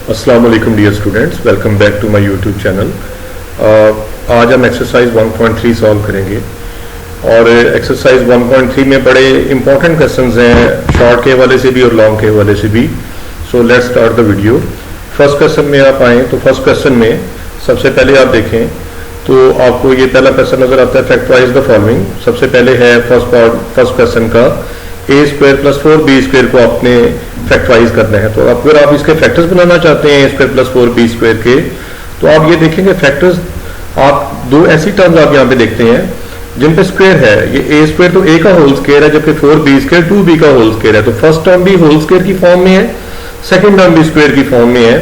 अस्सलाम वालेकुम dear students, welcome back to my YouTube channel. आज हम एक्सरसाइज 1.3 सॉल्व करेंगे और एक्सरसाइज 1.3 में बड़े इंपॉर्टेंट क्वेश्चंस हैं, शॉर्ट के हवाले से भी और लॉन्ग के हवाले से भी। So let's start the video. First question में आप आएँ तो फर्स्ट क्वेश्चन में सबसे पहले आप देखें तो आपको ये पहला क्वेश्चन नजर आता है, फैक्टराइज द फॉलोइंग। सबसे पहले है फर्स्ट क्वेश्चन का ए स्क्वायर प्लस 4b स्क्वायर को आपने फैक्टराइज करना है। तो अगर आप इसके फैक्टर्स बनाना चाहते हैं ए स्क्वायर प्लस 4b स्क्वायर के, तो आप ये देखेंगे फैक्टर्स, आप दो ऐसी टर्म्स आप यहाँ पे देखते हैं जिन पे स्क्वायर है। ये ए स्क्वायर तो ए का होल स्क्वायर है, जबकि 4b स्क्वायर 2b का होल स्क्वायर है। तो फर्स्ट टर्म भी होल स्क्वायर की फॉर्म में है, सेकेंड टर्म भी स्क्वायर की फॉर्म में है,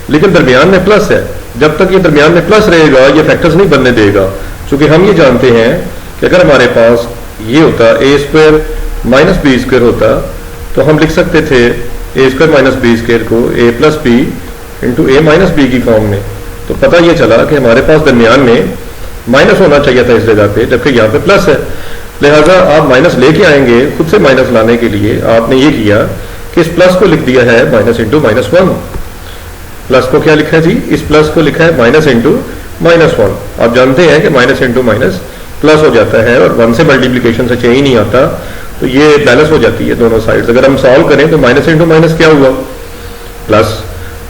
लेकिन दरमियान में प्लस है। जब तक ये दरमियान में प्लस रहेगा ये फैक्टर्स नहीं बनने देगा, क्योंकि हम ये जानते हैं कि अगर हमारे पास ये होता ए स्क्वायर माइनस बी स्क्वायर होता तो हम लिख सकते थे ए स्क्वायर माइनस बी स्क्वायर को ए plus B into A minus B की फॉर्म में। तो पता ये चला कि हमारे पास दरमियान में माइनस होना चाहिए था इस जगह पे, जबकि यहाँ पे प्लस है। लिहाजा आप माइनस लेके आएंगे, खुद से माइनस लाने के लिए आपने ये किया कि इस प्लस को लिख दिया है माइनस इंटू माइनस 1। प्लस को क्या लिखा है जी, इस प्लस को लिखा है माइनस इंटू माइनस 1। आप जानते हैं कि माइनस इंटू माइनस प्लस हो जाता है और 1 से मल्टीप्लीकेशन से चाहिए नहीं आता, तो ये बैलेंस हो जाती है दोनों साइड्स। अगर हम सॉल्व करें तो माइनस इंटू माइनस क्या हुआ, प्लस,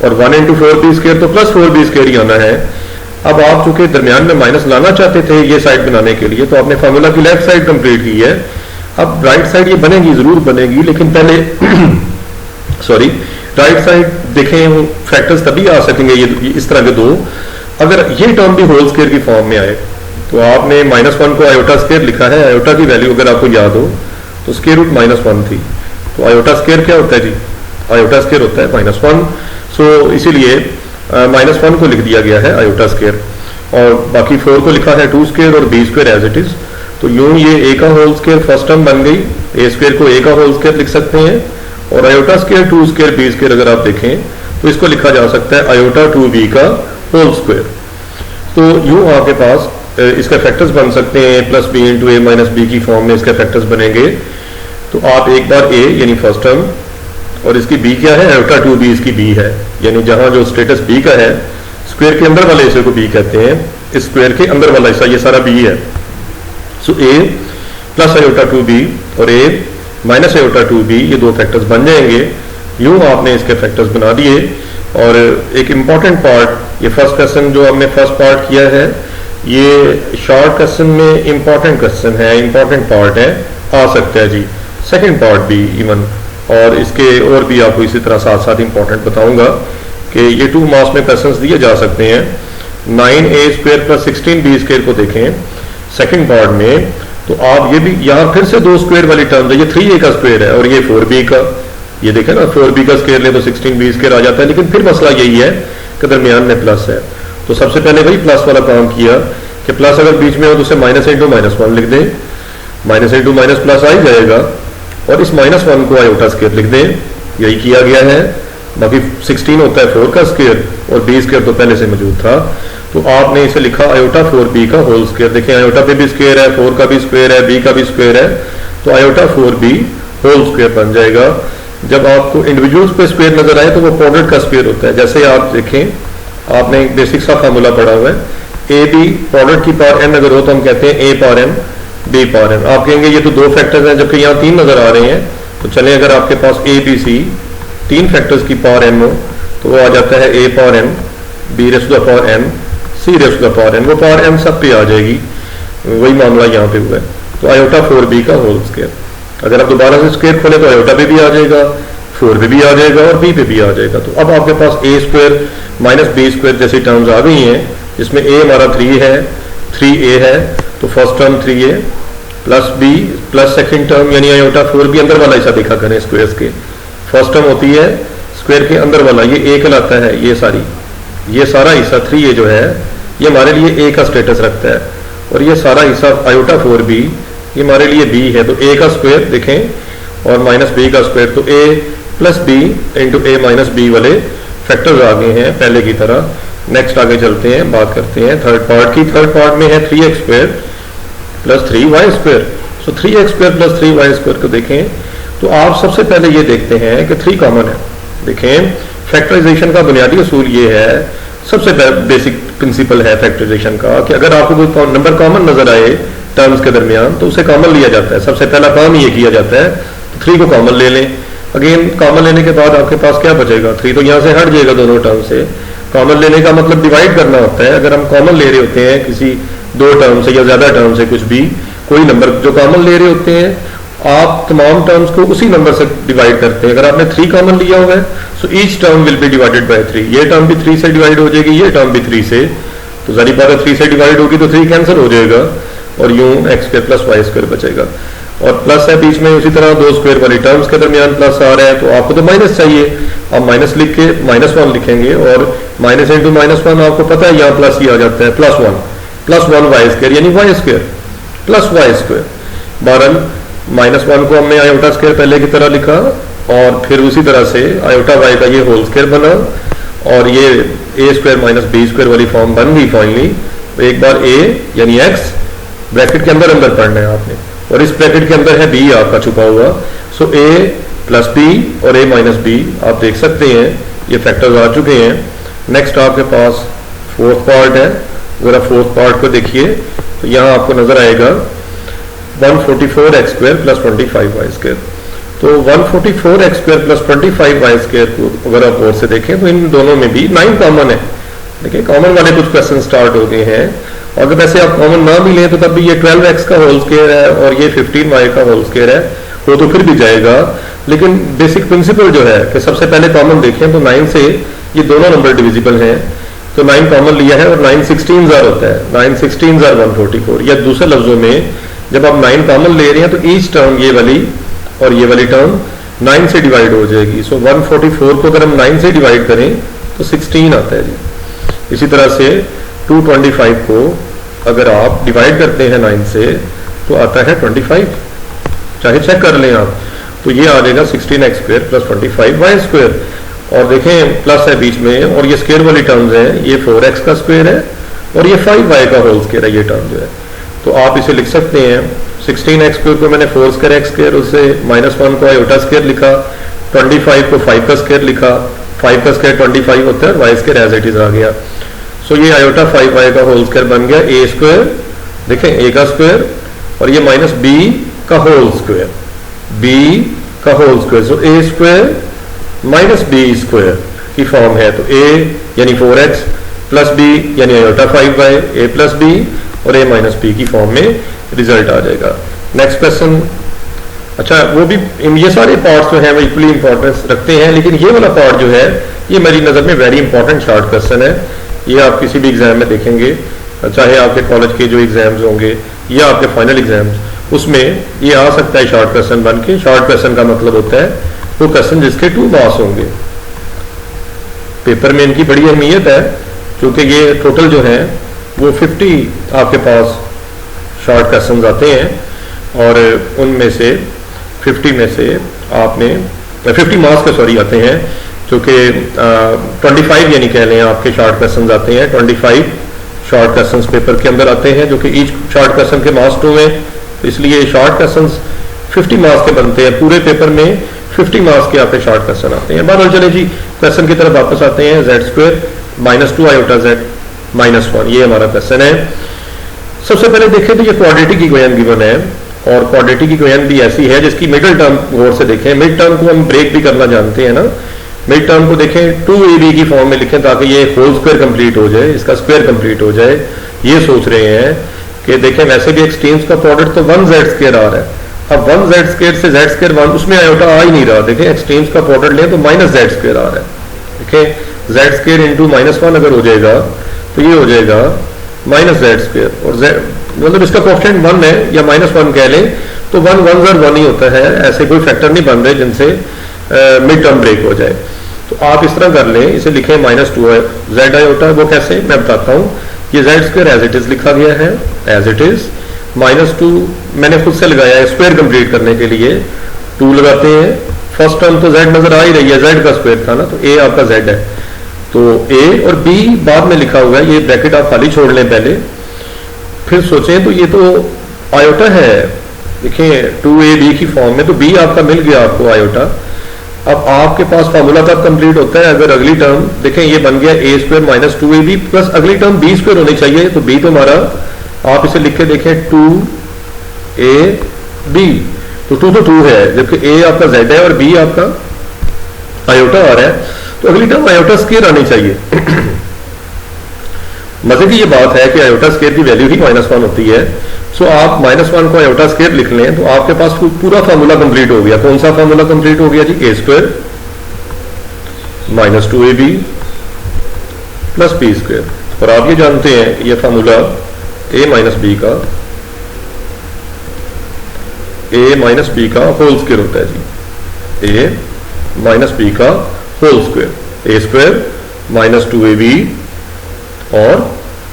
और 1 इंटू 4b स्क्वायर तो प्लस 4b स्क्वायर ही आना है। अब आप चूंकि दरमियान में माइनस लाना चाहते थे ये साइड बनाने के लिए, तो आपने फार्मूला की लेफ्ट साइड कंप्लीट की है। अब राइट साइड ये बनेगी, जरूर बनेगी, लेकिन पहले सॉरी राइट साइड देखें, फैक्टर्स तभी आ सकेंगे ये इस तरह के दो, अगर ये टर्म भी होल स्क्वायर की फॉर्म में आए। तो आपने -1 को आयोटा स्क्वायर लिखा है, आयोटा की वैल्यू अगर आपको याद हो तो स्क्वायर रूट -1 थी। तो आयोटा स्क्वायर क्या होता है जी, आयोटा स्क्वायर होता है -1। सो इसीलिए -1 को लिख दिया गया है आयोटा स्क्वायर, और बाकी 4 को लिखा है 2 स्क्वायर और b square as it is. तो यूं ये a का होल स्क्वायर फर्स्ट टर्म बन गई, a स्क्वायर को a का होल स्क्वायर लिख सकते हैं, और iota square 2 square b square अगर आप देखें तो इसको लिखा जा सकता है आयोटा 2b का होल स्क्वायर। तो यूं आपके पास इसके फैक्टर्स बन सकते हैं, a plus B into A minus B की फॉर्म में इसके फैक्टर्स बनेंगे। तो आप एक बार a यानी फर्स्ट टर्म, और इसकी b क्या है, आयोटा 2b इसकी b है, यानी जहां जो स्टेटस b का है, स्क्वायर के अंदर वाले हिस्से को b कहते हैं, इस स्क्वायर के अंदर वाला हिस्सा ये सारा b है। सो a प्लस आयोटा 2b और a माइनस आयोटा 2b ये दो फैक्टर्स बन जाएंगे। यूं आपने इसके फैक्टर्स बना दिए। और एक इंपॉर्टेंट पार्ट, ये फर्स्ट क्वेश्चन जो हमने फर्स्ट पार्ट किया है, ये शॉर्ट क्वेश्चन में इंपॉर्टेंट क्वेश्चन है, इंपॉर्टेंट पार्ट है, आ सकता है जी सेकंड पार्ट भी इवन, और इसके और भी आपको इसी तरह साथ साथ इंपॉर्टेंट बताऊंगा कि ये 2 मार्क्स में क्वेश्चंस दिए जा सकते हैं। 9a square plus 16b square को देखें सेकंड पार्ट में, तो आप ये भी यहाँ फिर से 2 स्क्वायर वाली टर्म है, ये 3a का स्क्वायर है और ये 4b का, ये देखें ना 4b का स्क्वायर ले तो 16b स्क्वायर आ जाता है, लेकिन फिर मसला यही है कि दरमियान में प्लस है। तो सबसे पहले वही प्लस वाला काम किया कि प्लस अगर बीच में हो तो उसे माइनस इंटू माइनस 1 लिख दें, माइनस इंटू माइनस प्लस आ ही जाएगा, और इस -1 को आयोटा स्क्वायर लिख दें, यही किया गया है। बाकी 16 होता है 4 का स्क्वायर और b स्क्वायर तो पहले से मौजूद था, तो आपने इसे लिखा आयोटा 4b का होल स्क्वायर। देखें आयोटा पे भी स्क्वायर है, 4 का भी स्क्वायर है, b का भी स्क्वायर है, तो आयोटा 4b होल स्क्वायर बन जाएगा। जब आपको इंडिविजुअल्स पे स्क्वायर नजर आए तो वो प्रोडक्ट का स्क्वायर होता है। जैसे आप देखें, आपने एक बेसिक सा फार्मूला पढ़ा हुआ है, ए बी प्रोडक्ट की पावर n अगर हो तो हम कहते हैं a power n b power n। आप कहेंगे ये तो 2 फैक्टर्स हैं, जबकि यहाँ 3 नजर आ रहे हैं। तो चले अगर आपके पास a b c 3 फैक्टर्स की पावर n हो तो वो आ जाता है a power n, b raise to the power n, c raise to the power n, वो पावर n सब पे आ जाएगी। वही मामला यहाँ पे हुआ है। तो आयोटा 4b का होल स्क्वायर, अगर आप दोबारा से स्क्वायर खोले तो आयोटा पे भी आ जाएगा, 4 पे भी आ जाएगा और b पे भी आ जाएगा। तो अब आपके पास a square minus b square जैसी टर्म्स आ गई हैं, जिसमें a हमारा 3 है, 3a है, तो first term 3a plus b plus second term यानी आयोटा 4b अंदर वाला हिस्सा देखा करें स्क्वायर्स के। फर्स्ट टर्म होती है स्क्वायर के अंदर वाला, ये a कहलाता है, ये सारा हिस्सा 3a जो है ये हमारे लिए a का स्टेटस रखता है, और ये सारा हिस्सा आयोटा 4b ये हमारे लिए b है। तो a का स्क्वायर देखें और माइनस b का स्क्वायर, तो a plus b into a minus b वाले फैक्टर्स आ गए हैं पहले की तरह। नेक्स्ट आगे चलते हैं, बात करते हैं थर्ड पार्ट की। थर्ड पार्ट में है 3x square plus 3y square. So 3x square plus 3y square को देखें तो आप सबसे पहले ये देखते हैं कि 3 कॉमन है। देखें फैक्टराइजेशन का बुनियादी उसूल ये है, सबसे बेसिक प्रिंसिपल है फैक्टराइजेशन का, कि अगर आपको कोई नंबर कॉमन नजर आए टर्म्स के दरमियान तो उसे कॉमन लिया जाता है। सबसे पहला काम ये किया जाता है, तो 3 को कॉमन ले लें। अगेन कॉमन लेने के बाद आपके पास क्या बचेगा, 3 तो यहाँ से हट जाएगा दोनों टर्म से। कॉमन लेने का मतलब डिवाइड करना होता है। अगर हम कॉमन ले रहे होते हैं किसी 2 टर्म से या ज्यादा टर्म से, कुछ भी कोई नंबर जो कॉमन ले रहे होते हैं, आप तमाम टर्म्स को उसी नंबर से डिवाइड करते हैं। अगर आपने 3 कॉमन लिया हुआ है so each term will be divided by 3। ये टर्म भी 3 से डिवाइड हो जाएगी, ये टर्म भी 3 से, तो जारी बात है 3 से डिवाइड होगी तो 3 कैंसिल हो जाएगा और यूं x² प्लस y² बचेगा। और प्लस है बीच में, उसी तरह 2 स्क्वायर वाली टर्म्स के दरमियान प्लस आ रहा है तो आपको तो माइनस चाहिए, आप माइनस लिख के -1 लिखेंगे, और माइनस इंटू -1 आपको पता है यहाँ प्लस ही आ जाता है, +1 y² यानी y² प्लस y²। बहरहाल -1 को हमने आयोटा स्क्वायर पहले की तरह लिखा, और फिर उसी तरह से आयोटा y का ये होल स्क्वायर बना, और ये a² - b² वाली फॉर्म बन गई फाइनली। एक बार a यानी x ब्रैकेट के अंदर पढ़ना है आपने, और इस ब्रैकेट के अंदर है b आपका छुपा हुआ। सो a प्लस b और a माइनस b आप देख सकते हैं ये फैक्टर्स आ चुके हैं। नेक्स्ट आपके पास फोर्थ पार्ट है, जरा फोर्थ पार्ट को देखिए तो यहाँ आपको नजर आएगा 144x² प्लस 25y²। तो 144x² प्लस 25y² को अगर आप और से देखें तो इन दोनों में भी 9 कॉमन है। देखिए कॉमन वाले कुछ क्वेश्चन स्टार्ट हो गए हैं, और अगर वैसे आप कॉमन ना भी लें तो तब भी ये 12x का होल स्क्वायर है और ये 15y का होल स्क्वायर है, वो तो फिर भी जाएगा। लेकिन बेसिक प्रिंसिपल जो है कि सबसे पहले कॉमन देखें तो 9 से ये दोनों नंबर डिविजिबल हैं, तो 9 कॉमन लिया है और 9 16 होता है, 9 16 144। या दूसरे लफ्जों में जब आप 9 कॉमन ले रहे हैं तो ईच टर्म ये वाली और ये वाली टर्म 9 से डिवाइड हो जाएगी। सो 144 को अगर हम 9 से डिवाइड करें तो 16 आता है जी। इसी तरह से 225 को अगर आप डिवाइड करते हैं 9 से तो आता है 25, चाहे चेक कर लें आप, तो ये आ जाएगा 16x² प्लस 25y²। और देखें प्लस है बीच में, और ये स्क्वायर वाली टर्म्स है, ये 4x का स्क्वायर है और ये 5y का होल स्क्वायर है, ये टर्म जो है। तो आप इसे लिख सकते हैं 16x² को मैंने 4x², उससे -1 को आयोटा स्क्वायर लिखा, 25 को 5 का स्क्वायर लिखा, 5 का स्क्वायर 25 होता है, y² एज इट इज आ गया। सो ये आयोटा 5y का होल स्क्वायर बन गया a², देखें a का स्क्वायर, और ये -b का होल स्क्वायर, b का होल स्क्वायर। सो a² - b² की फॉर्म है, तो a यानी 4x प्लस b यानी iota 5y, a plus b और a माइनस b की फॉर्म में रिजल्ट आ जाएगा। नेक्स्ट क्वेश्चन, अच्छा वो भी ये सारे पार्ट्स जो हैं वो इक्वली इंपॉर्टेंस रखते हैं, लेकिन ये वाला पार्ट जो है ये मेरी नज़र में वेरी इंपॉर्टेंट शॉर्ट क्वेश्चन है। ये आप किसी भी एग्जाम में देखेंगे, चाहे आपके कॉलेज के जो एग्जाम्स होंगे या आपके फाइनल एग्जाम्स, उसमें ये आ सकता है शॉर्ट क्वेश्चन बन के। शॉर्ट क्वेश्चन का मतलब होता है वो क्वेश्चन जिसके 2 मार्क्स होंगे। पेपर में इनकी बड़ी अहमियत है क्योंकि ये टोटल जो है वो 50 आपके पास शॉर्ट क्वेश्चन आते हैं, और उनमें से 50 में से आपने 50 मार्क्स के सॉरी आते हैं, क्योंकि 25 यानी कह लें आपके शॉर्ट क्वेश्चन आते हैं, 25 शॉर्ट क्वेश्चन पेपर के अंदर आते हैं, जो कि ईच शॉर्ट क्वेश्चन के मार्क्स 2 हैं, तो इसलिए शॉर्ट क्वेश्चन 50 मार्क्स के बनते हैं। पूरे पेपर में 50 मार्क्स के आपके शॉर्ट क्वेश्चन आते हैं। बात चले जी क्वेश्चन की तरफ वापस आते हैं। z² -2 आयोटा z -1 ये हमारा क्वेश्चन है। सबसे पहले देखें तो ये क्वाड्रेटिक इक्वेशन गिवन है, और क्वाड्रेटिक इक्वेशन भी ऐसी है जिसकी मिडिल टर्म गौर से देखें। मिड टर्म को हम ब्रेक भी करना जानते हैं ना, मिड टर्म को देखें 2ab की फॉर्म में लिखें ताकि ये होल स्क्वायर कंप्लीट हो जाए, इसका स्क्वायर कंप्लीट हो जाए। ये सोच रहे हैं कि देखें वैसे भी एक्सट्रीम्स का प्रोडक्ट तो 1z² आ रहा है, अब 1z² से z² 1 उसमें आयोटा आ ही नहीं रहा। देखें एक्सट्रीम्स का प्रोडक्ट लें तो -z² आ रहा है। देखें z² इंटू -1 अगर हो जाएगा तो ये हो जाएगा -z², और z मतलब इसका कोएफिशिएंट 1 है या -1 कह लें तो 1 1 1 ही होता है, ऐसे कोई फैक्टर नहीं बन रहे जिनसे मिड टर्म ब्रेक हो जाए। तो आप इस तरह कर लें, इसे लिखें -2 z आयोटा, वो कैसे मैं बताता हूँ। ये z² एज इट इज लिखा गया है, एज इट इज -2 मैंने खुद से लगाया है स्क्वायर कंप्लीट करने के लिए, 2 लगाते हैं। फर्स्ट टर्म तो z नजर आ ही रही है, z का स्क्वायर था ना, तो a आपका z है, तो a और b बाद में लिखा हुआ है, ये ब्रैकेट आप खाली छोड़ लें पहले, फिर सोचें तो ये तो आयोटा है। देखिए 2ab की फॉर्म में तो b आपका मिल गया आपको आयोटा, अब आपके पास फार्मूला तब कंप्लीट होता है अगर अगली टर्म देखें, ये बन गया ए स्क्वायर माइनस 2ab प्लस अगली टर्म बी स्क्वायर होनी चाहिए, तो बी तो हमारा आप इसे लिख के देखें 2ab, तो 2 तो 2 है, जबकि ए आपका z है और बी आपका आयोटा आ रहा है, तो अगली टर्म आयोटा स्क्वायर आनी चाहिए। मजे की ये बात है कि आयोटा स्क्वायर की वैल्यू ही -1 होती है। सो आप -1 को आयोटा स्क्वायर लिख लें तो आपके पास पूरा फार्मूला कंप्लीट हो गया। कौन सा फार्मूला कंप्लीट हो गया जी? A square minus 2ab plus b square. और आप ये जानते हैं ये फार्मूला ए माइनस बी का होल स्क्वायर होता है जी, ए माइनस बी का whole square, a square minus 2ab और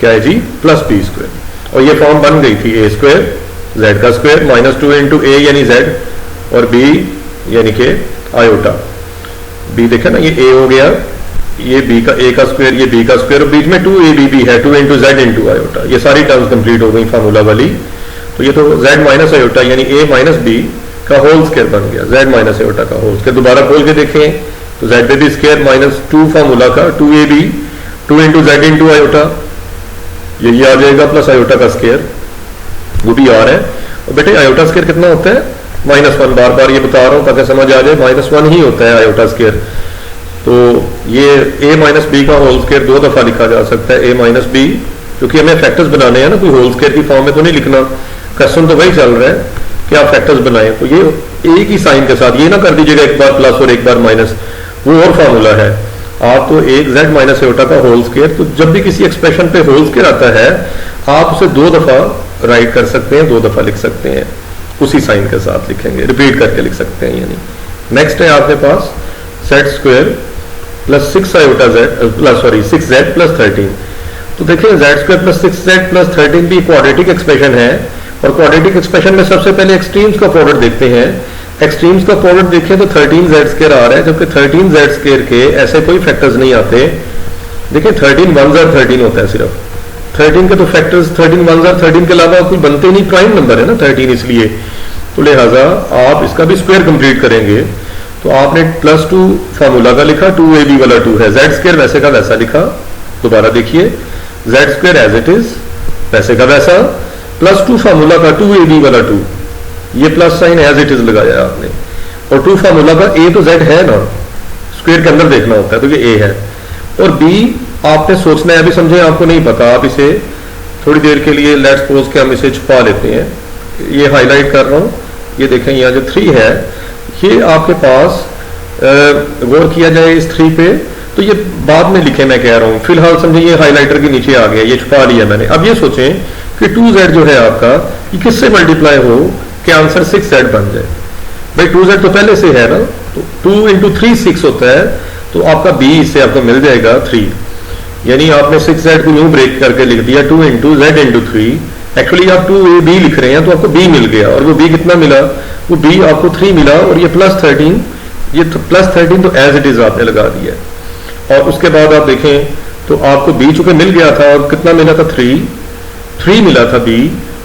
क्या है जी प्लस बी स्क्वायर। और ये फॉर्म बन गई थी ए स्क्वायर जेड का स्क्वायर माइनस 2 इंटू ए यानी जेड और बी यानी के आयोटा। बी देखे ना, ये ए हो गया, ये बी का ए का स्क्वायर, ये बी का स्क्वायर और बीच में 2ab भी है, 2 इंटू जेड इंटू आयोटा। ये सारी टर्म्स कंप्लीट हो गई फार्मूला वाली। तो ये तो जेड माइनस आयोटा यानी ए माइनस बी का होल स्क्वायर बन गया, जेड माइनस आयोटा का होल स्क्वायर। दोबारा खोल के देखें तो Z B square minus 2 formula का 2ab 2 into Z into iota, ये आ जाएगा प्लस आयोटा का स्क्वायर, वो भी आ रहा है। और बेटे आयोटा स्क्वायर कितना होता है? -1। बार बार ये बता रहा हूं ताकि समझ आ जाए, -1 ही होता है आयोटा स्क्वायर। तो ये a माइनस बी का होल स्क्वायर 2 दफा लिखा जा सकता है, a माइनस बी, क्योंकि हमें फैक्टर्स बनाने हैं ना, कोई होल स्क्वायर की फॉर्म में तो नहीं लिखना। क्वेश्चन तो वही चल रहा है कि आप फैक्टर्स बनाए, तो ये एक ही साइन के साथ, ये ना कर दीजिएगा एक बार प्लस और एक बार माइनस, वो और फार्मूला है। आप तो एक z माइनस आयोटा का होल स्क्वायर, तो जब भी किसी एक्सप्रेशन पे होल स्क्वायर आता है आप उसे 2 दफा राइट कर सकते हैं, 2 दफा लिख सकते हैं, उसी साइन के साथ लिखेंगे, रिपीट करके लिख सकते हैं। यानी नेक्स्ट है आपके पास z square plus 6 iota z plus 6z plus 13। तो देखिए z square plus 6z plus 13 भी क्वाड्रेटिक एक्सप्रेशन है, और क्वाड्रेटिक एक्सप्रेशन में सबसे पहले एक्सट्रीम्स का प्रोडक्ट देखते हैं। एक्सट्रीम्स का प्रोडक्ट देखें तो 13z स्क्वायर आ रहा है, जबकि 13z स्क्वायर के ऐसे कोई फैक्टर्स नहीं आते। देखिए 13 1s और 13 होता है सिर्फ, 13 के तो फैक्टर्स 13 1s और 13 के अलावा कोई बनते नहीं, प्राइम नंबर है ना 13, इसलिए तो लिहाजा आप इसका भी स्क्वायर कंप्लीट करेंगे। तो आपने +2 फार्मूला का लिखा, 2ab वाला 2 है, z स्क्वायर वैसे का वैसा लिखा। दोबारा देखिए z square as it is वैसे का वैसा, +2 फार्मूला का 2ab वाला 2, ये plus sign as it is लगाया आपने, और 2 फार्मूला का a तो z है ना, स्क्वायर के अंदर देखना होता है, तो ये a है। और b आपने सोचना है, अभी समझे आपको नहीं पता, आप इसे थोड़ी देर के लिए लेट्स सपोज के हम इसे छुपा लेते हैं, ये हाईलाइट कर रहा हूं, ये देखें यहाँ जो 3 है ये आपके पास गौर किया जाए इस 3 पे, तो ये बाद में लिखे मैं कह रहा हूं, फिलहाल समझे ये हाईलाइटर के नीचे आ गया, ये छुपा लिया मैंने। अब ये सोचें कि 2z जो है आपका ये किससे मल्टीप्लाई हो कि आंसर 6z बन जाए। भाई 2z तो पहले से है ना, तो 2 इंटू 3 6 होता है, तो आपका b इससे आपको मिल जाएगा 3, यानी आपने 6z को न्यू ब्रेक करके लिख दिया 2 इंटू z इंटू 3। एक्चुअली आप 2ab लिख रहे हैं तो आपको b मिल गया, और वो b कितना मिला? वो b आपको 3 मिला, और ये +13, ये +13 तो एज इट इज आपने लगा दिया। और उसके बाद आप देखें तो आपको b चूंकि मिल गया था, और कितना मिला था? 3 मिला था b,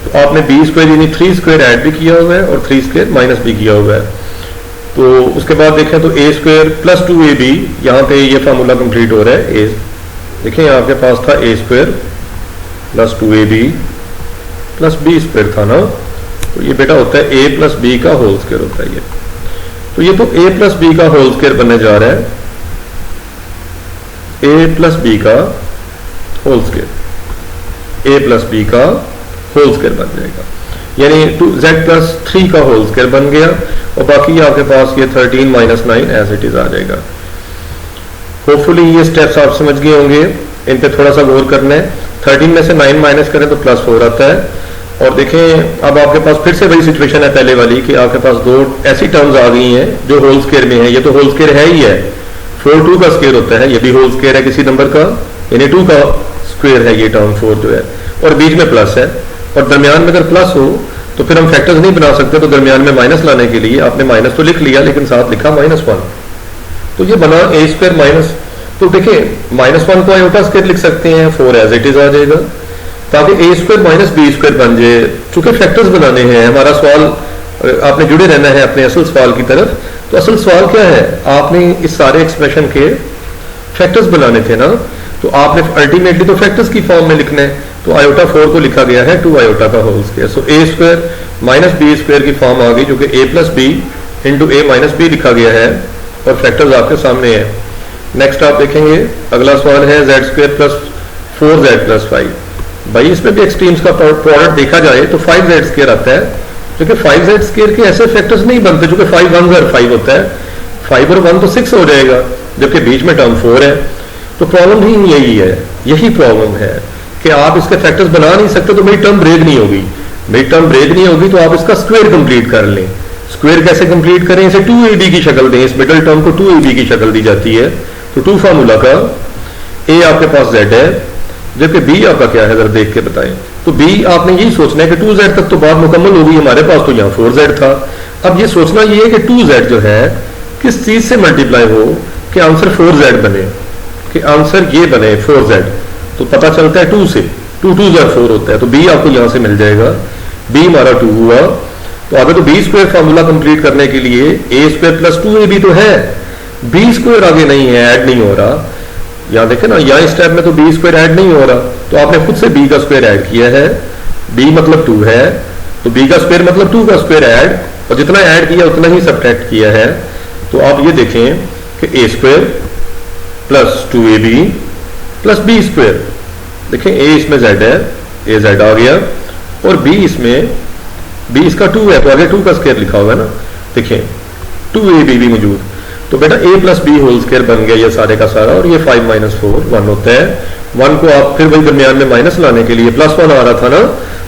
तो आपने b स्क्वायर यानी 3 स्क्वायर ऐड भी किया हुआ है और 3 स्क्वायर माइनस भी किया हुआ है। तो उसके बाद देखें तो a स्क्वायर प्लस 2ab, यहाँ पे ये फार्मूला कंप्लीट हो रहा है। a देखें आपके पास था a square plus 2ab plus b square था ना, तो ये बेटा होता है a प्लस b का होल स्क्वायर होता है ये। तो ये तो a प्लस b का होल स्क्वायर बनने जा रहा है, a प्लस b का whole square, a plus b का होल स्क्वायर बन जाएगा, यानी 2z प्लस 3 का होल स्क्वायर बन गया, और बाकी आपके पास ये 13 माइनस 9 एज इट इज आ जाएगा। होपफुली ये स्टेप्स आप समझ गए होंगे, इन पे थोड़ा सा गौर करना है। 13 में से 9 माइनस करें तो +4 आता है। और देखें अब आपके पास फिर से वही सिचुएशन है पहले वाली कि आपके पास 2 ऐसी टर्म्स आ गई हैं जो होल स्क्वायर में है। ये तो होल स्क्वायर है ही है, 4 2 का स्क्वायर होता है, ये भी होल स्क्वायर है किसी नंबर का, यानी 2 का स्क्वायर है ये टर्म 4 जो है, और बीच में प्लस है, और दरमियान में अगर प्लस हो तो फिर हम फैक्टर्स नहीं बना सकते, तो दरमियान में माइनस लाने के लिए आपने माइनस तो लिख लिया लेकिन साथ लिखा -1, तो ये बना a स्क्वायर माइनस। तो देखिए -1 को आयोटा स्क्वायर लिख सकते हैं, 4 एज इट इज आ जाएगा, ताकि a square minus b square बन जाए। चूंकि फैक्टर्स बनाने हैं, हमारा सवाल आपने जुड़े रहना है अपने असल सवाल की तरफ, तो असल सवाल क्या है, आपने इस सारे एक्सप्रेशन के फैक्टर्स बनाने थे ना, तो आपने अल्टीमेटली तो फैक्टर्स की फॉर्म में लिखना है। तो आयोटा 4 को लिखा गया है 2 आयोटा का होल स्क्वायर, सो ए स्क्वायर माइनस बी स्क्वायर की फॉर्म आ गई, जो कि ए plus B into A minus B लिखा गया है, और फैक्टर्स आपके सामने है। नेक्स्ट आप देखेंगे अगला सवाल है Z square plus 4z plus 5। भाई इसमें भी एक्सट्रीम्स का प्रोडक्ट देखा जाए तो 5z स्क्वायर आता है, जो कि 5z स्क्वायर के ऐसे फैक्टर्स नहीं बनते, जो कि 5 1 और 5 होता है, 5 और 1 तो 6 हो जाएगा, जबकि बीच में टर्म 4 है। तो प्रॉब्लम ही यही है, यही प्रॉब्लम है कि आप इसके फैक्टर्स बना नहीं सकते, तो मेरी टर्म ब्रेक नहीं होगी। मेरी टर्म ब्रेक नहीं होगी तो आप इसका स्क्वायर कंप्लीट कर लें। स्क्वायर कैसे कंप्लीट करें, इसे 2ab की शक्ल दें, इस मिडिल टर्म को 2ab की शक्ल दी जाती है। तो 2 फार्मूला का a आपके पास z है, जबकि b आपका क्या है, जरा देख के बताएं। तो b आपने यही सोचना है कि 2z तक तो बात मुकम्मल होगी, हमारे पास तो यहाँ 4z था। अब ये सोचना ये है कि 2z जो है किस चीज से मल्टीप्लाई हो कि आंसर 4z बने, कि आंसर ये बने 4z। तो पता चलता है 2 से, 2 2 4 होता है, तो b आपको यहां से मिल जाएगा। b हमारा 2 हुआ, तो आगे तो b स्क्वायर फार्मूला कंप्लीट करने के लिए a स्क्वायर प्लस 2ab तो है, b स्क्वायर आगे नहीं है, ऐड नहीं हो रहा। यहां देखें ना, यहाँ स्टेप में तो b स्क्वायर ऐड नहीं हो रहा, तो आपने खुद से b का स्क्वायर ऐड किया है। b मतलब 2 है, तो b का स्क्वायर मतलब 2 का स्क्वायर ऐड, और जितना ऐड किया उतना ही सबट्रैक्ट किया है। तो आप ये देखें कि a square plus 2ab plus b square, देखें a इसमें z है, a z आ गया, और b इसमें b इसका 2 है, तो आगे 2 का स्क्वायर लिखा हुआ है ना, देखें 2ab भी मौजूद। तो बेटा a plus B whole square बन गया ये सारे का सारा, और ये 5 माइनस 4 1 होता है। 1 को आप फिर वही दरमियान में माइनस लाने के लिए प्लस 1 आ रहा था ना,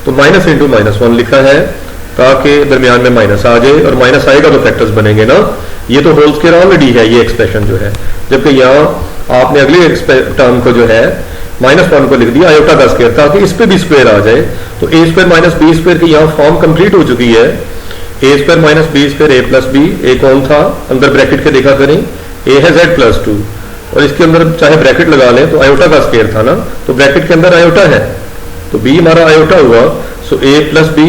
तो माइनस इंटू माइनस 1 लिखा है ताकि दरमियान में माइनस आ जाए, और माइनस आएगा तो फैक्टर्स बनेंगे ना। ये तो होल स्क्वायर ऑलरेडी है ये एक्सप्रेशन जो है, जबकि यहाँ आपने अगले टर्म को जो है माइनस 1 को लिख दिया आयोटा का स्क्वायर, ताकि इस पे भी स्क्वायर आ जाए। तो a square minus B square की यहाँ फॉर्म कंप्लीट हो चुकी है। a square minus B square a plus B, a कौन था अंदर ब्रैकेट के देखा करें, a है z प्लस 2, और इसके अंदर चाहे ब्रैकेट लगा लें तो आयोटा का स्क्वायर था ना, तो ब्रैकेट के अंदर आयोटा है, तो b हमारा आयोटा हुआ। सो a प्लस बी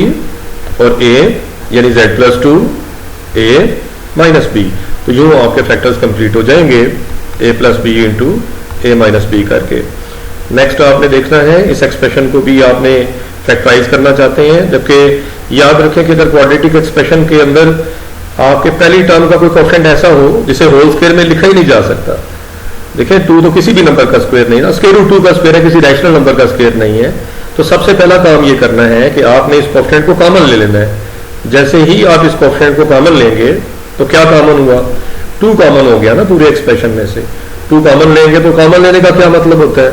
और a यानी z plus 2 a minus B, तो यूं आपके फैक्टर्स कंप्लीट हो जाएंगे a plus B into a minus B करके। नेक्स्ट आपने देखना है इस एक्सप्रेशन को भी आपने फैक्टराइज करना चाहते हैं, जबकि याद रखें कि अगर क्वाड्रेटिक एक्सप्रेशन के अंदर आपके पहली टर्म का कोई कोएफिशिएंट ऐसा हो जिसे होल स्क्वायर में लिखा ही नहीं जा सकता। देखें 2 तो किसी भी नंबर का स्क्वायर नहीं ना, स्क्वायर रूट 2 का स्क्वायर है, किसी रैशनल नंबर का स्क्वायर नहीं है। तो सबसे पहला काम ये करना है कि आपने इस कोएफिशिएंट को कॉमन ले लेना है। जैसे ही आप इस कोएफिशिएंट को कॉमन लेंगे तो क्या कॉमन हुआ, 2 कॉमन हो गया ना पूरे एक्सप्रेशन में से। 2 कॉमन लेंगे तो कॉमन लेने का क्या मतलब होता है,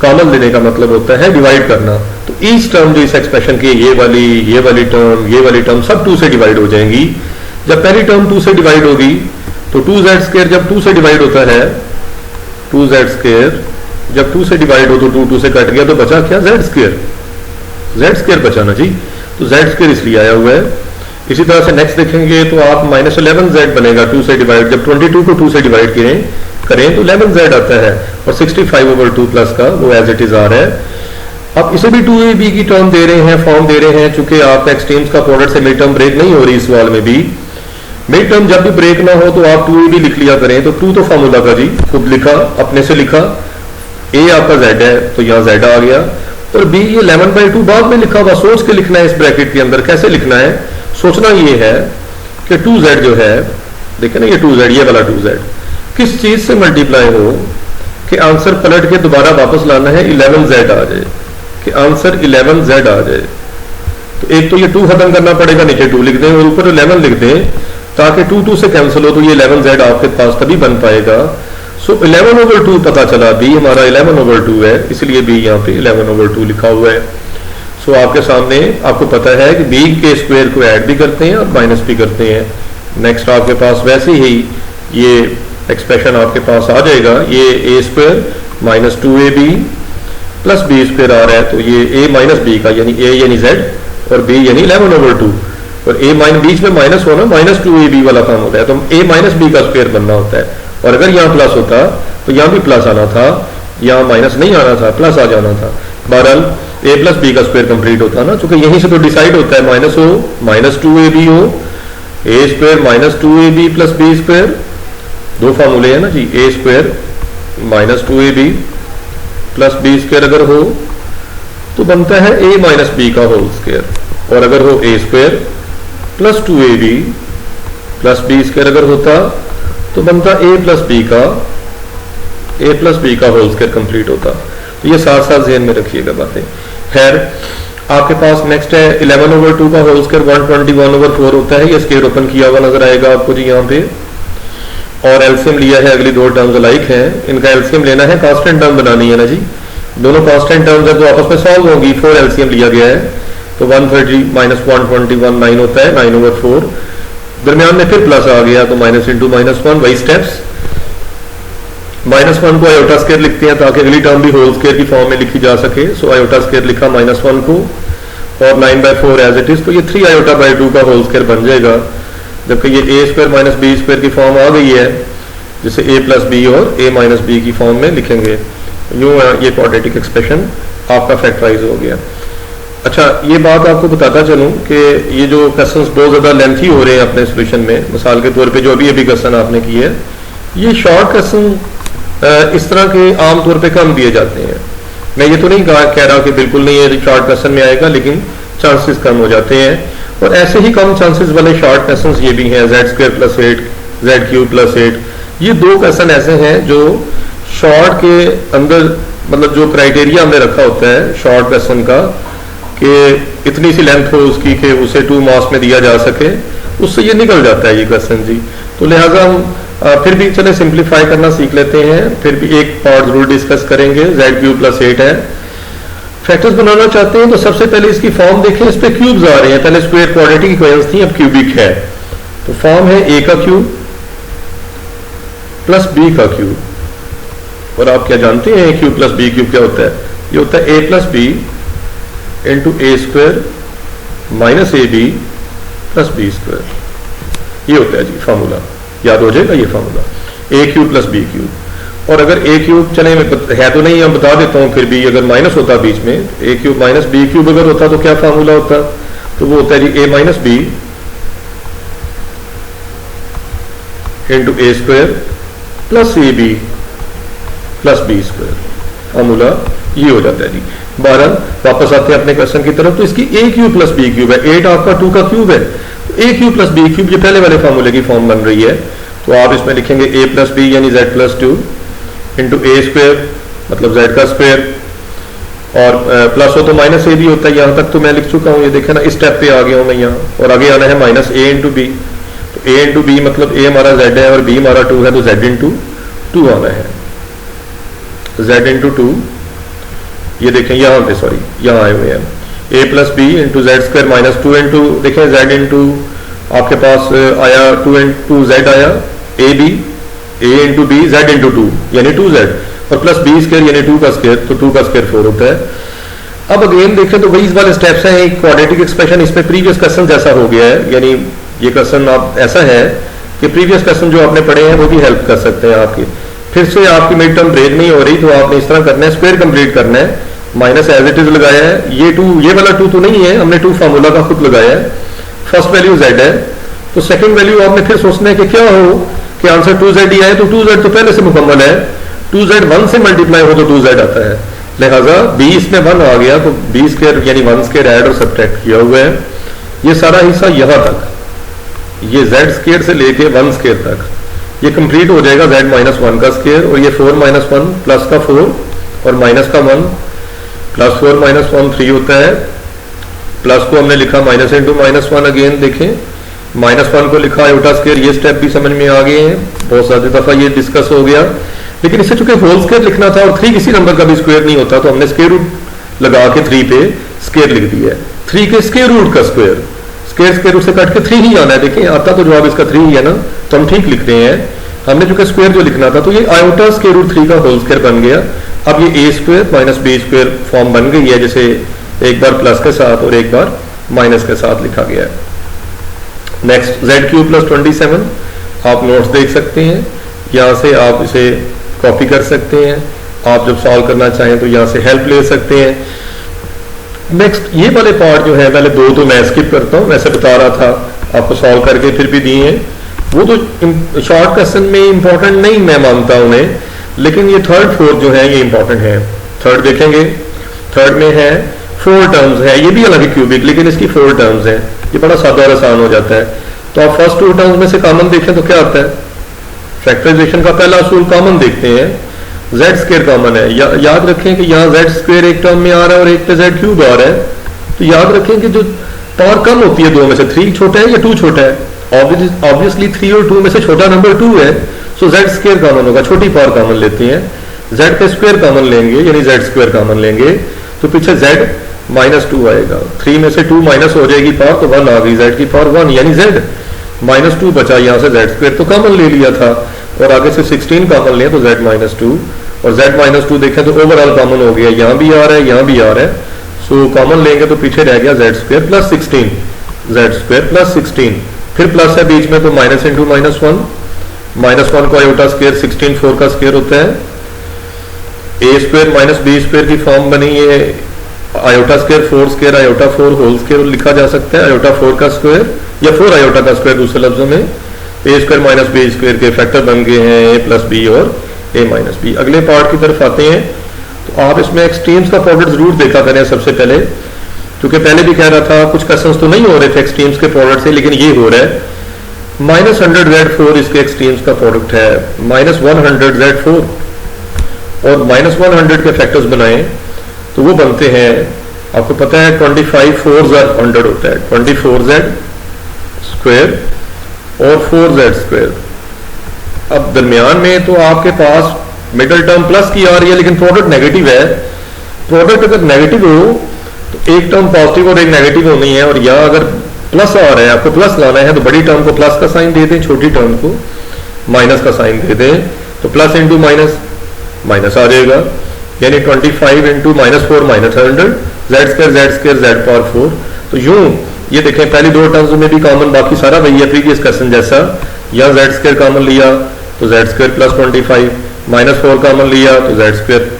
कॉमन लेने का मतलब होता है डिवाइड करना। तो ईच टर्म जो इस एक्सप्रेशन की ये वाली टर्म सब 2 से डिवाइड हो जाएंगी। जब पहली टर्म 2 से डिवाइड होगी तो 2z स्क्वायर जब 2 से डिवाइड होता है, 2z स्क्वायर जब 2 से डिवाइड हो तो 2 से कट गया, तो बचा क्या, z स्क्वायर बचा ना जी। तो z स्क्वायर इसलिए आया हुआ है। इसी तरह से नेक्स्ट देखेंगे तो आप माइनस 11z बनेगा 2 से डिवाइड, जब 22 को 2 से डिवाइड करें तो 11z आता है, और 65/2 प्लस का वो एज इट इज आ रहा है। अब इसे भी 2ab की टर्म दे रहे हैं, फॉर्म दे रहे हैं, चूंकि आपका एक्सट्रीम्स का प्रोडक्ट से मिड टर्म ब्रेक नहीं हो रही इस सवाल में भी। मिड टर्म जब भी ब्रेक ना हो तो आप 2ab लिख लिया करें। तो 2 तो फार्मूला का जी खुद लिखा, अपने से लिखा, a आपका z है तो यहाँ z आ गया, और b ये 11/2 बाद में लिखा हुआ, सोच के लिखना है इस ब्रैकेट के अंदर। कैसे लिखना है, सोचना ये है कि 2z जो है, देखे ना ये 2z, ये वाला 2z किस चीज से मल्टीप्लाई हो कि आंसर पलट के दोबारा वापस लाना है 11z आ जाए, कि आंसर 11z आ जाए। तो एक तो ये 2 खत्म करना पड़ेगा, नीचे 2 लिख दें और ऊपर 11 लिख दें, ताकि 2 से कैंसिल हो तो ये 11z आपके पास तभी बन पाएगा। सो 11/2 पता चला, b हमारा 11/2 है, इसलिए b यहाँ पे 11/2 लिखा हुआ है। सो आपके सामने आपको पता है कि b के स्क्वायर को ऐड भी करते हैं और माइनस भी करते हैं। नेक्स्ट आपके पास वैसे ही ये एक्सप्रेशन आपके पास आ जाएगा, ये a square minus 2ab plus b square आ रहा है, तो ये a माइनस b का यानी a यानी z और b यानी 11/2, और a माइनस बीच में माइनस होना माइनस 2ab वाला काम होता है, तो a माइनस b का स्क्वायर बनना होता है। और अगर यहाँ प्लस होता तो यहाँ भी प्लस आना था, यहाँ माइनस नहीं आना था, प्लस आ जाना था। बहरहाल a प्लस b का स्क्वायर कंप्लीट होता ना, चूंकि यहीं से तो डिसाइड होता है माइनस हो माइनस 2ab हो a square minus 2ab plus b square, दो फार्मूले हैं ना जी, a square minus 2ab plus b square अगर हो तो बनता है a माइनस बी का होल स्क्वायर, और अगर हो a square plus 2ab plus b square अगर होता तो बनता a प्लस बी का होल स्क्वायर कंप्लीट होता। तो ये साथ साथ ध्यान में रखिएगा बातें। खैर आपके पास नेक्स्ट है 11/2 का होल स्क्वायर 121/4 होता है, ये स्क्वायर ओपन किया हुआ नजर आएगा आपको जी यहाँ पे, और एलसीएम लिया है, अगली दो टर्म्स अलाइक हैं, इनका एलसीएम लेना है, कांस्टेंट टर्म बनानी है ना जी, दोनों कांस्टेंट टर्म्स है तो आपस में सॉल्व होंगी, 4 एलसीएम लिया गया है तो 130 माइनस 121 9 होता है, 9/4, दरमियान में फिर प्लस आ गया तो माइनस इंटू माइनस 1, वही स्टेप्स। -1 को आयोटा स्क्वायर लिखते हैं ताकि अगली टर्म भी होल स्क्वायर की फॉर्म में लिखी जा सके, सो आयोटा स्क्वायर लिखा -1 को, और 9/4 एज इट इज, तो ये 3 आयोटा बाई 2 का होल स्क्वायर बन जाएगा, जबकि ये a square minus B square की फॉर्म आ गई है, जिसे a प्लस बी और a माइनस बी की फॉर्म में लिखेंगे, यूं ये क्वाड्रेटिक एक्सप्रेशन आपका फैक्टराइज हो गया। अच्छा, ये बात आपको बताता चलूं कि ये जो क्वेश्चंस बहुत ज़्यादा लेंथी हो रहे हैं अपने सोल्यूशन में, मिसाल के तौर पे जो अभी क्वेश्चन आपने किए है, ये शॉर्ट क्वेश्चन इस तरह के आमतौर पे कम दिए जाते हैं। मैं ये तो नहीं कह रहा कि बिल्कुल नहीं ये शॉर्ट क्वेश्चन में आएगा, लेकिन चांसेस कम हो जाते हैं, और ऐसे ही कम चांसेस वाले शॉर्ट क्वेश्चन ये भी हैं, z² + 8 z³ + 8, ये दो क्वेश्चन ऐसे हैं जो शॉर्ट के अंदर, मतलब जो क्राइटेरिया हमने रखा होता है शॉर्ट क्वेश्चन का कि इतनी सी लेंथ हो उसकी कि उसे 2 मार्क्स में दिया जा सके, उससे ये निकल जाता है ये क्वेश्चन जी। तो लिहाजा हम फिर भी चले सिंप्लीफाई करना सीख लेते हैं, फिर भी एक पार्ट जरूर डिस्कस करेंगे। z³ + 8 है, फैक्टर्स बनाना चाहते हैं तो सबसे पहले इसकी फॉर्म देखें, इस पे क्यूब्स आ रहे हैं, पहले स्क्वायर क्वाड्रेटिक इक्वेशंस थी, अब क्यूबिक है, तो फॉर्म है a का क्यूब प्लस b का क्यूब, और आप क्या जानते हैं a cube plus b cube क्या होता है? ये होता है a plus b into a² minus ab plus b², ये होता है जी फार्मूला, याद हो जाएगा ये फार्मूला, a³ प्लस b³। और अगर a³ चले है तो नहीं, हम बता देता हूं, फिर भी अगर माइनस होता बीच में, a³ माइनस b³ अगर होता तो क्या फार्मूला होता? तो वो होता है जी a minus b into a² plus ab plus b², formula ये हो जाता है जी। 12 वापस आते हैं अपने क्वेश्चन की तरफ, तो इसकी a³ प्लस b³ है, 8 आपका 2 का क्यूब है, तो a³ प्लस b³ ये पहले वाले फार्मूले की फॉर्म बन रही है, तो आप इसमें लिखेंगे a प्लस b यानी z+2 इंटू a² मतलब z का स्क्वायर, और प्लस हो तो माइनस a भी होता है, यहां तक तो मैं लिख चुका हूं, ये देखें ना, इस स्टेप पे आ गया हूं मैं यहाँ, और आगे आना है माइनस a इंटू b, तो a इंटू b मतलब a हमारा z है और b हमारा 2 है, तो z इंटू 2 आना है, z इंटू 2, ये देखें यहाँ पे, सॉरी यहाँ आए हुए हैं, a plus B into z² minus 2 into, देखें z इंटू आपके पास आया 2 इंटू z आया, a into b z into 2 यानी 2z, और प्लस b² यानी 2 का स्क्वायर, तो 2 का स्क्वायर 4 होता है। अब अगेन देखें तो वही इस वाले स्टेप्स हैं, एक क्वाड्रेटिक एक्सप्रेशन इसमें प्रीवियस क्वेश्चन जैसा हो गया है, यानी ये क्वेश्चन आप ऐसा है कि प्रीवियस क्वेश्चन जो आपने पढ़े हैं वो भी हेल्प कर सकते हैं आपके, फिर से आपकी मिड टर्म ब्रेक नहीं हो रही तो आपने इस तरह करना है, स्क्वायर कंप्लीट करना है, माइनस एज इट इज लगाया है, ये 2 ये वाला 2 तो नहीं है, हमने 2 फार्मूला का खुद लगाया है, फर्स्ट वैल्यू z है, तो सेकंड वैल्यू आपने फिर सोचना है कि क्या हो कि आंसर 2z ही आए, तो 2z तो पहले से मुकम्मल है, 2z 1 से मल्टीप्लाई हो तो 2z आता है, लिहाजा b इसमें 1 आ गया तो b² यानी 1² ऐड और सब्ट्रैक्ट किया हुआ है, ये सारा हिस्सा यहां तक, ये z² से लेके 1² तक ये कंप्लीट हो जाएगा, z माइनस 1 का स्क्वायर, और ये 4 माइनस 1 प्लस का 4 और माइनस का 1, प्लस 4 माइनस 1 3 होता है, प्लस को हमने लिखा माइनस इंटू माइनस 1, अगेन देखें -1 को लिखा आयोटा स्क्वायर, ये स्टेप भी समझ में आ गए हैं, बहुत सारी दफा ये डिस्कस हो गया, लेकिन इससे चूंकि होल स्क्वायर लिखना था और 3 किसी नंबर का भी स्क्वायर नहीं होता, तो हमने स्क्वायर रूट लगा के 3 पे स्क्वायर लिख दिया है, 3 के स्क्वायर रूट का स्क्वायर, स्क्वायर रूट से कट के 3 ही आना है, देखिए आता तो जवाब इसका 3 ही है ना, तो हम ठीक लिख रहे हैं, हमने चूंकि स्क्वायर जो लिखना था तो ये आयोटा स्क्वायर रूट 3 का होल स्क्वायर बन गया। अब ये a² माइनस b² फॉर्म बन गई है, जिसे एक बार प्लस के साथ और एक बार माइनस के साथ लिखा गया है। नेक्स्ट z³ प्लस 27, आप नोट्स देख सकते हैं, यहाँ से आप इसे कॉपी कर सकते हैं, आप जब सॉल्व करना चाहें तो यहाँ से हेल्प ले सकते हैं। नेक्स्ट ये वाले पार्ट जो है, पहले 2 तो मैं स्किप करता हूँ, वैसे बता रहा था आपको सॉल्व करके फिर भी दिए हैं। वो तो शॉर्ट क्वेश्चन में इंपॉर्टेंट नहीं मैं मानता उन्हें, लेकिन ये थर्ड फोर्थ जो है ये इंपॉर्टेंट है। थर्ड देखेंगे, थर्ड में है 4 टर्म्स है, ये भी हालांकि क्यूबिक लेकिन इसकी 4 टर्म्स है, ये बड़ा सादा और आसान हो जाता है। तो आप फर्स्ट 2 टर्म्स में से कॉमन देखें तो क्या आता है, फैक्टराइजेशन का पहला असूल कॉमन देखते हैं, जेड स्क्वायर कॉमन है। याद रखें कि यहाँ जेड स्क्वायर एक टर्म में आ रहा है और एक पे जेड क्यूब आ रहा है, तो याद रखें कि जो पावर कम होती है दो में से 3 छोटा है या 2 छोटा है, ऑब्वियसली 3 और 2 में से छोटा नंबर 2 है, सो जेड स्क्वायर कॉमन होगा, छोटी पावर कॉमन लेते हैं, जेड का स्क्वायर कॉमन लेंगे यानी जेड स्क्वायर कॉमन लेंगे तो पीछे जेड -2 आएगा, 3 में से 2 माइनस हो जाएगी पावर तो 1 आ गई, जेड की पावर 1 यानी जेड -2 बचा, यहाँ से जेड स्क्वायर तो कॉमन ले लिया था और आगे से 16 कॉमन लिया तो जेड -2 और जेड -2 देखें तो ओवरऑल कॉमन हो गया, यहाँ भी आ रहा है यहाँ भी आ रहा है, सो कॉमन लेंगे तो पीछे रह गया Z square plus 16, Z square plus 16, फिर प्लस है बीच में तो माइनस इंटू -1 को आयोटा स्क्वायर 16 4 का स्क्वायर होता है, A square minus B square की फॉर्म बनी है, iota square 4 square iota 4 whole square लिखा जा सकता है, आयोटा 4 का स्क्वायर या 4 आयोटा का स्क्वायर दूसरे लफ्जों में, ए स्क्वायर माइनस बी स्क्वायर के फैक्टर बन गए हैं ए प्लस बी और ए माइनस बी। अगले पार्ट की तरफ आते हैं तो आप इसमें एक्सट्रीम्स का प्रोडक्ट जरूर देखा करें सबसे पहले, क्योंकि पहले भी कह रहा था कुछ क्वेश्चंस तो नहीं हो रहे थे एक्सट्रीम्स के प्रोडक्ट से, लेकिन ये हो रहा है। -100Z4 इसके एक्सट्रीम्स का प्रोडक्ट है, -100Z4 और -100 के फैक्टर्स बनाए तो वो बनते हैं, आपको पता है 25 4 100 होता है, 24Z स्क्वायर और 4Z स्क्वायर। अब दरमियान में तो आपके पास मिडल टर्म प्लस की आ रही है लेकिन प्रोडक्ट नेगेटिव है, प्रोडक्ट अगर नेगेटिव हो तो एक टर्म पॉजिटिव और एक नेगेटिव होनी है, और या अगर प्लस आ रहा है आपको प्लस लाना है तो बड़ी टर्म को प्लस का साइन दे दें, छोटी टर्म को माइनस का साइन दे दें, तो प्लस इंटू माइनस माइनस आ जाएगा, यानी 25 into -4 -100 Z square Z power 4। तो यूं ये देखें पहली 2 टर्म्स में भी कॉमन, बाकी सारा वही है प्रीवियस क्वेश्चन जैसा, या जेड स्क्वायर कॉमन लिया तो जेड स्क्वायर प्लस 25, -4 कॉमन लिया तो जेड स्क्वायर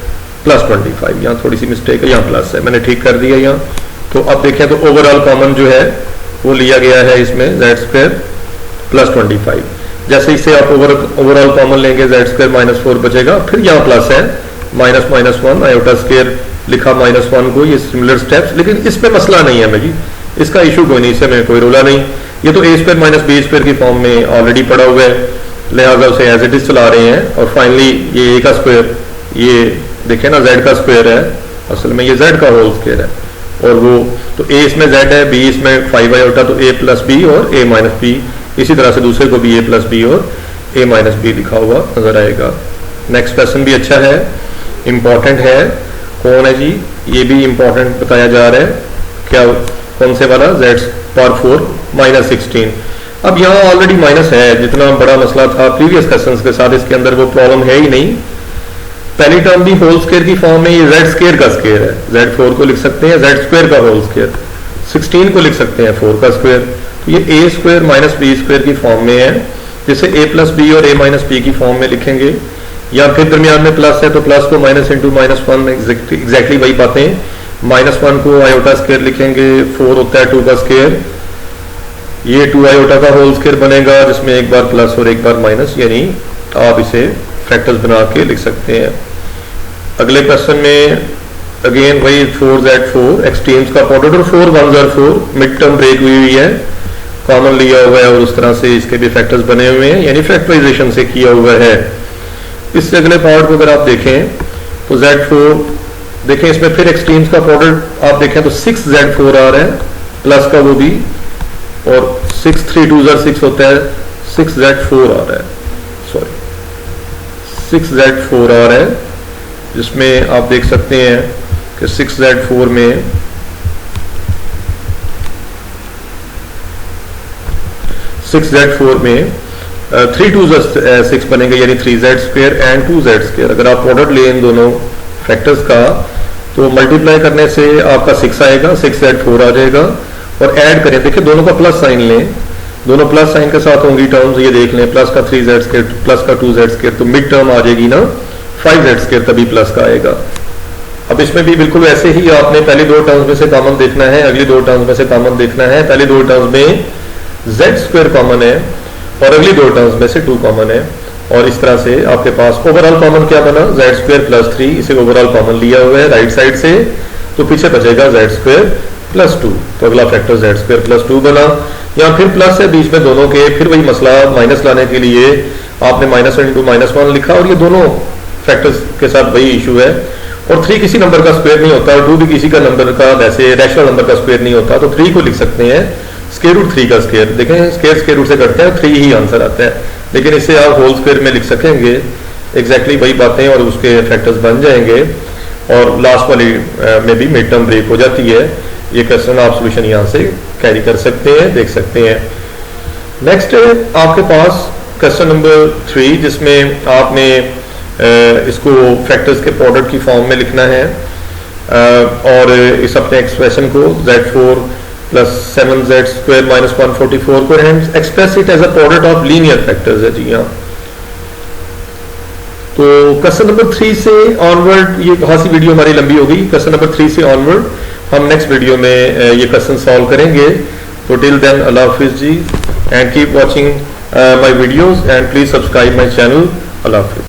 प्लस 25, यहाँ थोड़ी सी मिस्टेक है, यहाँ प्लस है मैंने ठीक कर दिया यहाँ। तो अब देखें तो ओवरऑल कॉमन जो है वो लिया गया है इसमें जेड स्क्वायर प्लस 25, जैसे इसे आप ओवरऑल कॉमन लेंगे जेड स्क्वायर -4 बचेगा, फिर यहाँ प्लस है -1 आयोटा स्क्वायर लिखा -1 को, ये सिमिलर स्टेप्स, लेकिन इसमें मसला नहीं है भाई, इसका इशू कोई नहीं, इससे में कोई रोला नहीं, ये तो ए स्क्वायर माइनस बी स्क्वायर की फॉर्म में ऑलरेडी पड़ा हुआ है, लिहाजा उसे एज इट इज चला रहे हैं। और फाइनली ये ए का स्क्वायर, ये देखें ना जेड का स्क्वायर है, असल में ये जेड का होल स्क्वायर है, और वो तो ए इसमें जेड है, बी इसमें 5 आयोटा, तो ए प्लस बी और ए माइनस बी, इसी तरह से दूसरे को भी ए प्लस बी और ए माइनस बी लिखा हुआ नजर आएगा। नेक्स्ट क्वेश्चन भी अच्छा है, इंपॉर्टेंट है, कौन है जी, ये भी इंपॉर्टेंट बताया जा रहा है, क्या कौन से वाला, जेड पावर 4 -16। अब यहाँ ऑलरेडी माइनस है, जितना बड़ा मसला था प्रीवियस क्वेश्चंस के साथ, इसके अंदर वो प्रॉब्लम है ही नहीं। पहली टर्म भी होल स्क्वायर की फॉर्म में, ये जेड स्क्वायर का स्क्वायर है, जेड 4 को लिख सकते हैं जेड स्क्वायर का होल स्क्वायर, 16 को लिख सकते हैं 4 का स्क्वायर, तो ये ए स्क्वायर माइनस बी स्क्वायर की फॉर्म में है, जिसे ए प्लस बी और ए माइनस बी की फॉर्म में लिखेंगे, या फिर दरमियान में प्लस है तो प्लस को माइनस इंटू -1 एग्जैक्टली वही बातें, -1 को आयोटा स्क्वायर लिखेंगे, 4 होता है 2 का स्क्वायर, ये 2 आयोटा का होल स्क्वायर बनेगा जिसमें एक बार प्लस और एक बार माइनस, यानी आप इसे फैक्टर्स बना के लिख सकते हैं। अगले क्वेश्चन में अगेन वही 4Z4 एक्सट्रीम्स का प्रोडक्ट, और 4 1 ज़र 4 मिड टर्म ब्रेक हुई है, कॉमन लिया हुआ है और उस तरह से इसके भी फैक्टर्स बने हुए हैं, यानी फैक्टराइजेशन से किया हुआ है। इससे अगले पार्ट को अगर आप देखें तो Z4 देखें, इसमें फिर एक्सट्रीम्स का प्रोडक्ट आप देखें तो 6Z4 आ रहा है प्लस का वो भी, और 6 3 2 ज़र 6 होता है, 6Z4 आ रहा है, सॉरी 6Z4 आ रहा है, जिसमें आप देख सकते हैं कि 6Z4 में में 3 2 ज़र 6 बनेंगे, यानी 3Z square and 2Z square. अगर आप प्रोडक्ट लें इन दोनों फैक्टर्स का तो मल्टीप्लाई करने से आपका 6 आएगा, 6Z4 आ जाएगा, और ऐड करें, देखिए दोनों का प्लस साइन लें, दोनों प्लस साइन के साथ होंगी टर्म्स, ये देख लें, प्लस का 3Z स्क्वायर प्लस का 2Z स्क्वायर, तो मिड टर्म आ जाएगी ना 5Z स्क्वायर, तभी प्लस का आएगा। अब इसमें भी बिल्कुल ऐसे ही आपने पहली 2 टर्म्स में से कॉमन देखना है, अगली 2 टर्म्स में से कॉमन देखना है। पहली 2 टर्म्स में z स्क्वायर कॉमन है और अगली दो टर्म्स में से 2 कॉमन है, और इस तरह से आपके पास ओवरऑल कॉमन क्या बना, z स्क्वायर प्लस 3, इसे ओवरऑल कॉमन लिया हुआ है राइट साइड से, तो पीछे बचेगा z स्क्वायर प्लस 2, तो अगला फैक्टर z स्क्वायर प्लस 2 बना। यहाँ फिर प्लस है बीच में दोनों के, फिर वही मसला, माइनस लाने के लिए आपने -1 इंटू -1 लिखा, और ये दोनों फैक्टर्स के साथ वही इशू है। और 3 किसी नंबर का स्क्वायर नहीं होता, और 2 भी किसी का नंबर का, वैसे रैशनल नंबर का स्क्वायर नहीं होता, तो 3 को लिख सकते हैं स्क्वायर रूट 3 का स्क्वायर। देखें स्क्वायर रूट से करते हैं 3 ही आंसर आता है, लेकिन इससे आप होल स्क्वायर में लिख सकेंगे एग्जैक्टली वही बातें, और उसके फैक्टर्स बन जाएंगे, और लास्ट वाली में भी मिड टर्म ब्रेक हो जाती है। ये क्वेश्चन आप सोल्यूशन यहाँ से कैरी कर सकते हैं, देख सकते हैं। नेक्स्ट आपके पास क्वेश्चन नंबर 3, जिसमें आपने इसको फैक्टर्स के प्रोडक्ट की फॉर्म में लिखना है, और इस अपने एक्सप्रेशन को z4 plus 7z square minus 144 को express it as a product of linear factors है जी। हाँ, तो क्वेश्चन नंबर 3 से ऑनवर्ड, ये खासी वीडियो हमारी लंबी होगी, क्वेश्चन नंबर 3 से ऑनवर्ड हम नेक्स्ट वीडियो में ये क्वेश्चन सॉल्व करेंगे। तो टिल देन अल्लाह हाफिज जी, and keep watching my videos and please subscribe my channel. अल्लाह हाफिज।